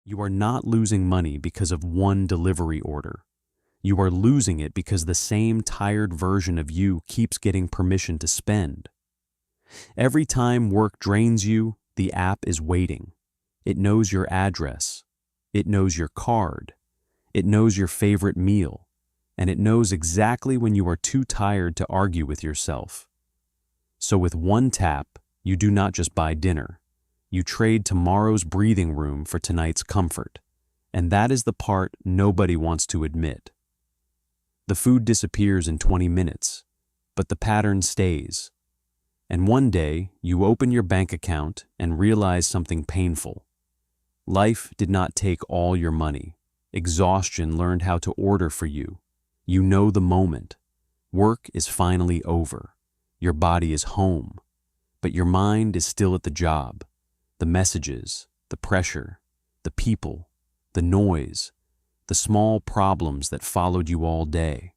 You are not losing money because of one delivery order. You are losing it because the same tired version of you keeps getting permission to spend. Every time work drains you, the app is waiting. It knows your address. It knows your card. It knows your favorite meal. And it knows exactly when you are too tired to argue with yourself. So with one tap, you do not just buy dinner. You trade tomorrow's breathing room for tonight's comfort. And that is the part nobody wants to admit. The food disappears in 20 minutes, but the pattern stays. And one day, you open your bank account and realize something painful. Life did not take all your money. Exhaustion learned how to order for you. You know the moment. Work is finally over. Your body is home. But your mind is still at the job. The messages, the pressure, the people, the noise, the small problems that followed you all day.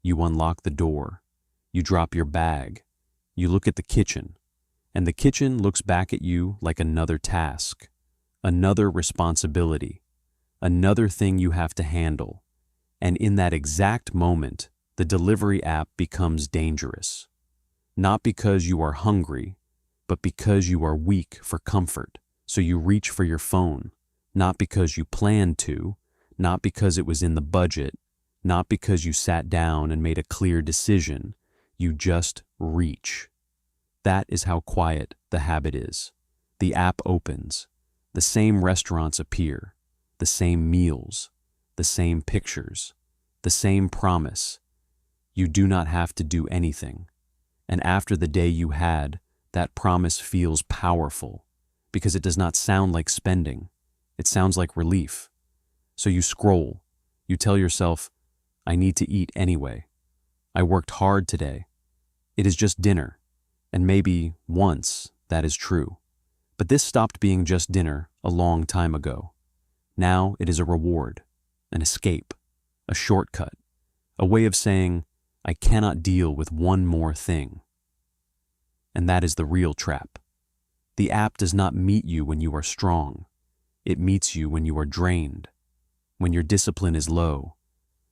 You unlock the door. You drop your bag. You look at the kitchen, and the kitchen looks back at you like another task, another responsibility, another thing you have to handle. And in that exact moment, the delivery app becomes dangerous. Not because you are hungry, but because you are weak for comfort. So you reach for your phone, not because you planned to, not because it was in the budget, not because you sat down and made a clear decision. You just reach. That is how quiet the habit is. The app opens. The same restaurants appear. The same meals. The same pictures. The same promise. You do not have to do anything. And after the day you had, that promise feels powerful because it does not sound like spending. It sounds like relief. So you scroll. You tell yourself, I need to eat anyway. I worked hard today. It is just dinner. And maybe once that is true. But this stopped being just dinner a long time ago. Now it is a reward, an escape, a shortcut, a way of saying, I cannot deal with one more thing. And that is the real trap. The app does not meet you when you are strong. It meets you when you are drained, when your discipline is low,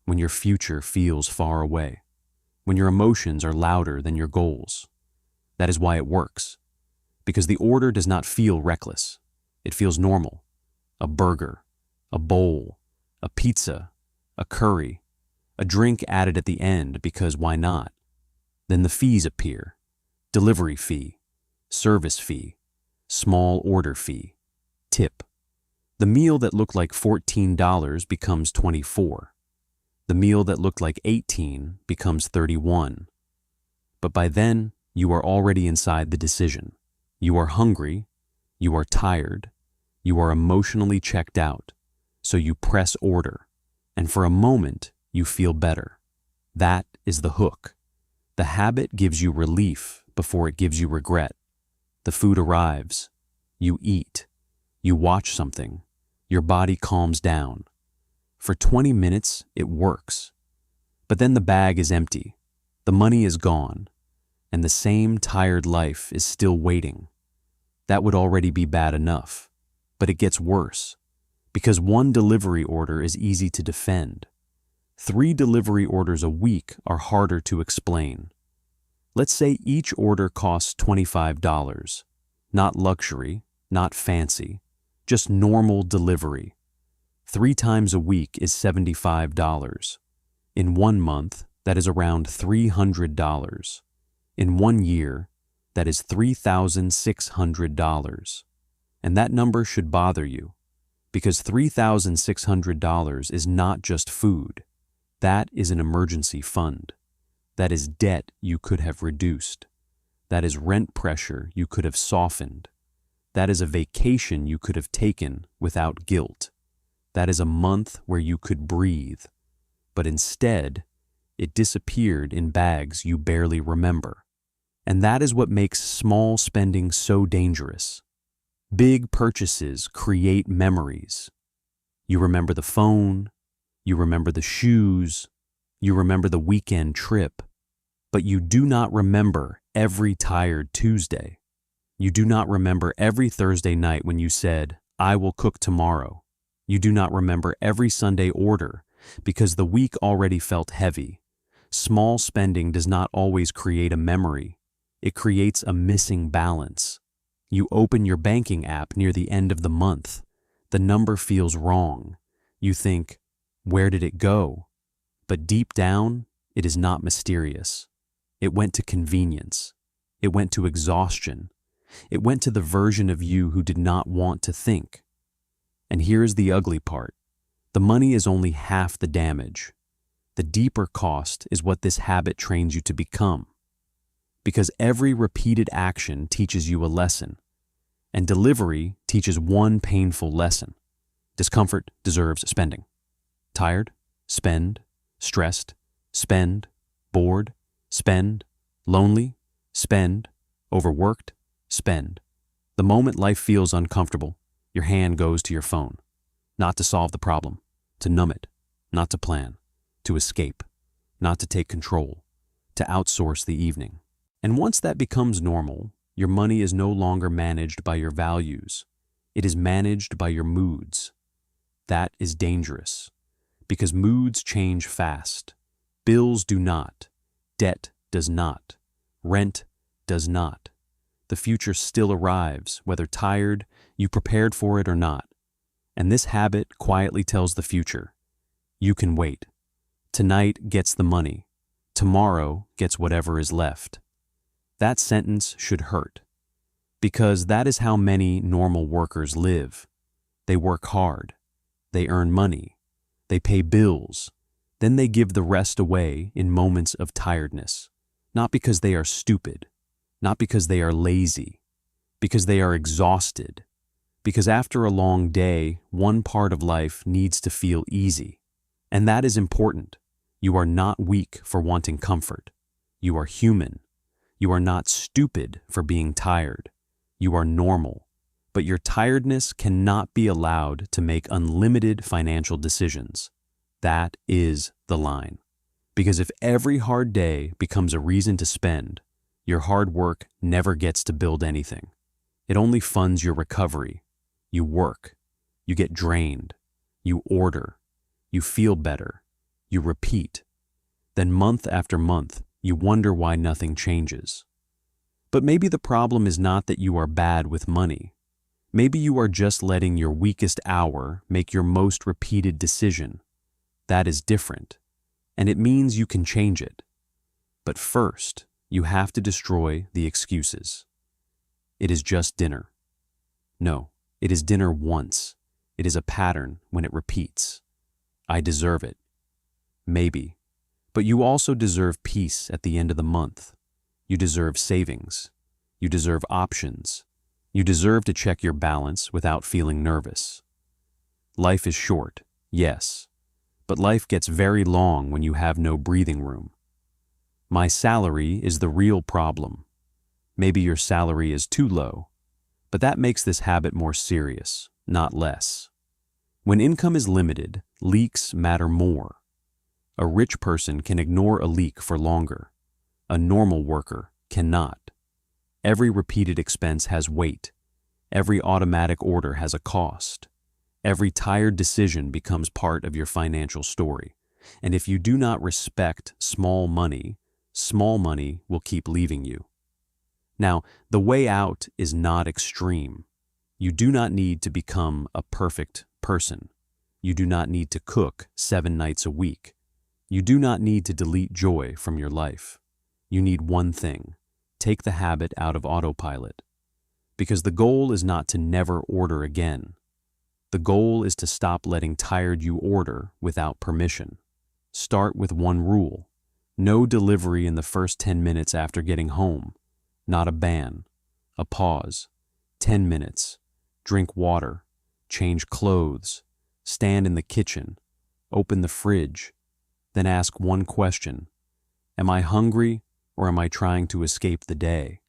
when your future feels far away, when your emotions are louder than your goals. That is why it works. Because the order does not feel reckless. It feels normal. A burger, a bowl, a pizza, a curry, a drink added at the end because why not? Then the fees appear. Delivery fee, service fee, small order fee, tip. The meal that looked like $14 becomes $24. The meal that looked like $18 becomes $31. But by then, you are already inside the decision. You are hungry, you are tired, you are emotionally checked out, so you press order, and for a moment, you feel better. That is the hook. The habit gives you relief before it gives you regret. The food arrives, you eat, you watch something, your body calms down. For 20 minutes, it works. But then the bag is empty, the money is gone, and the same tired life is still waiting. That would already be bad enough, but it gets worse, because one delivery order is easy to defend. 3 delivery orders a week are harder to explain. Let's say each order costs $25, not luxury, not fancy, just normal delivery. 3 times a week is $75. In 1 month, that is around $300. In 1 year, that is $3,600. And that number should bother you, because $3,600 is not just food. That is an emergency fund. That is debt you could have reduced. That is rent pressure you could have softened. That is a vacation you could have taken without guilt. That is a month where you could breathe. But instead, it disappeared in bags you barely remember. And that is what makes small spending so dangerous. Big purchases create memories. You remember the phone, you remember the shoes, you remember the weekend trip, but you do not remember every tired Tuesday. You do not remember every Thursday night when you said, I will cook tomorrow, You do not remember every Sunday order because the week already felt heavy. Small spending does not always create a memory. It creates a missing balance. You open your banking app near the end of the month. The number feels wrong. You think, where did it go? But deep down, it is not mysterious. It went to convenience. It went to exhaustion. It went to the version of you who did not want to think. And here's the ugly part. The money is only half the damage. The deeper cost is what this habit trains you to become. Because every repeated action teaches you a lesson, and delivery teaches one painful lesson. Discomfort deserves spending. Tired? Spend. Stressed? Spend. Bored? Spend. Lonely? Spend. Overworked? Spend. The moment life feels uncomfortable, your hand goes to your phone. Not to solve the problem, to numb it, not to plan, to escape, not to take control, to outsource the evening. And once that becomes normal, your money is no longer managed by your values. It is managed by your moods. That is dangerous, because moods change fast. Bills do not. Debt does not. Rent does not. The future still arrives, whether tired, you prepared for it or not. And this habit quietly tells the future, you can wait. Tonight gets the money. Tomorrow gets whatever is left. That sentence should hurt, because that is how many normal workers live. They work hard. They earn money. They pay bills. Then they give the rest away in moments of tiredness, not because they are stupid, not because they are lazy, because they are exhausted, because after a long day, one part of life needs to feel easy. And that is important. You are not weak for wanting comfort. You are human. You are not stupid for being tired. You are normal. But your tiredness cannot be allowed to make unlimited financial decisions. That is the line. Because if every hard day becomes a reason to spend, your hard work never gets to build anything. It only funds your recovery. You work. You get drained. You order. You feel better. You repeat. Then month after month, you wonder why nothing changes. But maybe the problem is not that you are bad with money. Maybe you are just letting your weakest hour make your most repeated decision. That is different, and it means you can change it. But first, you have to destroy the excuses. It is just dinner. No, it is dinner once. It is a pattern when it repeats. I deserve it. Maybe. But you also deserve peace at the end of the month. You deserve savings. You deserve options. You deserve to check your balance without feeling nervous. Life is short, yes, but life gets very long when you have no breathing room. My salary is the real problem. Maybe your salary is too low, but that makes this habit more serious, not less. When income is limited, leaks matter more. A rich person can ignore a leak for longer. A normal worker cannot. Every repeated expense has weight. Every automatic order has a cost. Every tired decision becomes part of your financial story. And if you do not respect small money will keep leaving you. Now, the way out is not extreme. You do not need to become a perfect person. You do not need to cook 7 nights a week. You do not need to delete joy from your life. You need one thing: take the habit out of autopilot. Because the goal is not to never order again. The goal is to stop letting tired you order without permission. Start with one rule: no delivery in the first 10 minutes after getting home. Not a ban. A pause. 10 minutes. Drink water. Change clothes. Stand in the kitchen. Open the fridge. Then ask one question: am I hungry or am I trying to escape the day?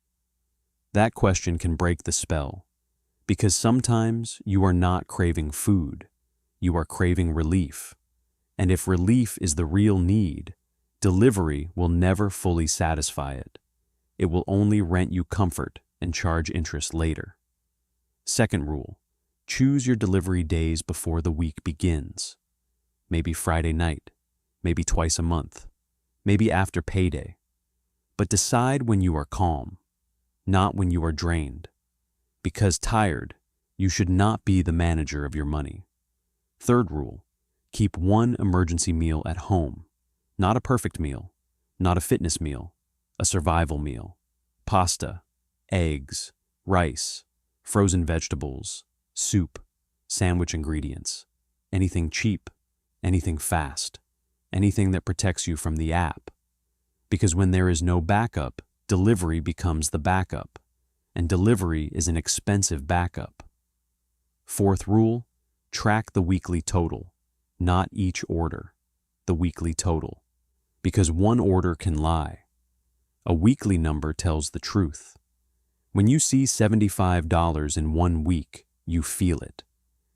That question can break the spell, because sometimes you are not craving food, you are craving relief. And if relief is the real need, delivery will never fully satisfy it. It will only rent you comfort and charge interest later. Second rule: Choose your delivery days before the week begins. Maybe Friday night, maybe twice a month, maybe after payday. But decide when you are calm, not when you are drained. Because tired, you should not be the manager of your money. Third rule, keep one emergency meal at home. Not a perfect meal, not a fitness meal, a survival meal. Pasta, eggs, rice, frozen vegetables, soup, sandwich ingredients, anything cheap, anything fast, anything that protects you from the app. Because when there is no backup, delivery becomes the backup, and delivery is an expensive backup. Fourth rule, track the weekly total, not each order, the weekly total. Because one order can lie. A weekly number tells the truth. When you see $75 in 1 week, you feel it.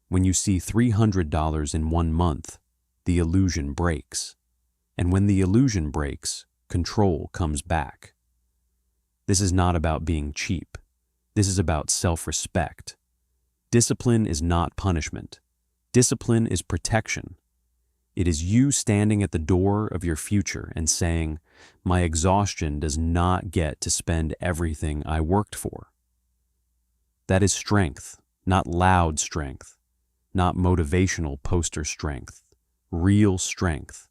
When you see $300 in 1 month, the illusion breaks. And when the illusion breaks, control comes back. This is not about being cheap. This is about self-respect. Discipline is not punishment. Discipline is protection. It is you standing at the door of your future and saying, "My exhaustion does not get to spend everything I worked for." That is strength, not loud strength, not motivational poster strength, real strength,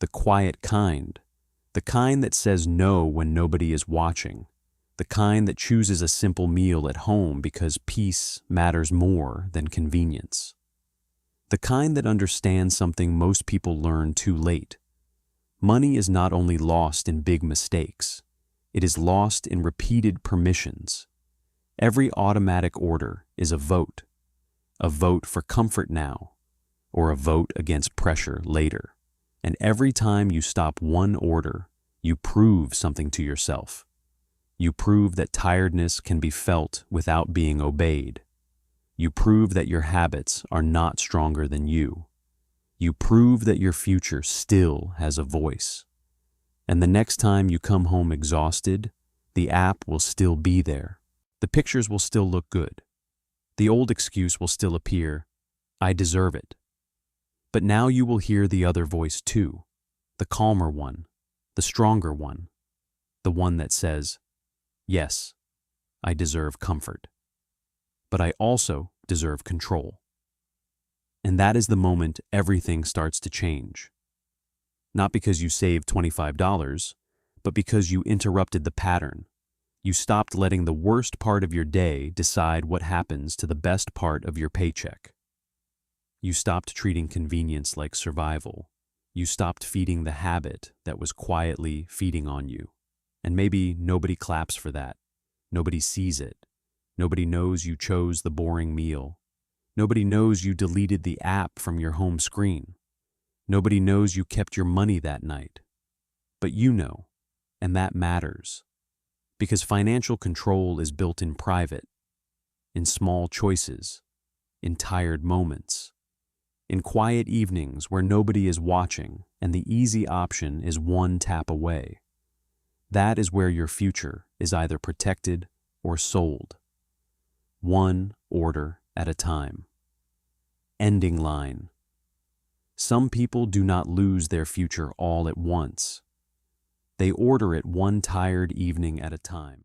the quiet kind, the kind that says no when nobody is watching, the kind that chooses a simple meal at home because peace matters more than convenience. The kind that understands something most people learn too late. Money is not only lost in big mistakes, it is lost in repeated permissions. Every automatic order is a vote for comfort now, or a vote against pressure later. And every time you stop one order, you prove something to yourself. You prove that tiredness can be felt without being obeyed. You prove that your habits are not stronger than you. You prove that your future still has a voice. And the next time you come home exhausted, the app will still be there. The pictures will still look good. The old excuse will still appear, "I deserve it." But now you will hear the other voice too, the calmer one, the stronger one, the one that says, "Yes, I deserve comfort. But I also deserve control." And that is the moment everything starts to change. Not because you saved $25, but because you interrupted the pattern. You stopped letting the worst part of your day decide what happens to the best part of your paycheck. You stopped treating convenience like survival. You stopped feeding the habit that was quietly feeding on you. And maybe nobody claps for that. Nobody sees it. Nobody knows you chose the boring meal. Nobody knows you deleted the app from your home screen. Nobody knows you kept your money that night. But you know, and that matters. Because financial control is built in private, in small choices, in tired moments, in quiet evenings where nobody is watching and the easy option is one tap away. That is where your future is either protected or sold. One order at a time. Ending line. Some people do not lose their future all at once. They order it one tired evening at a time.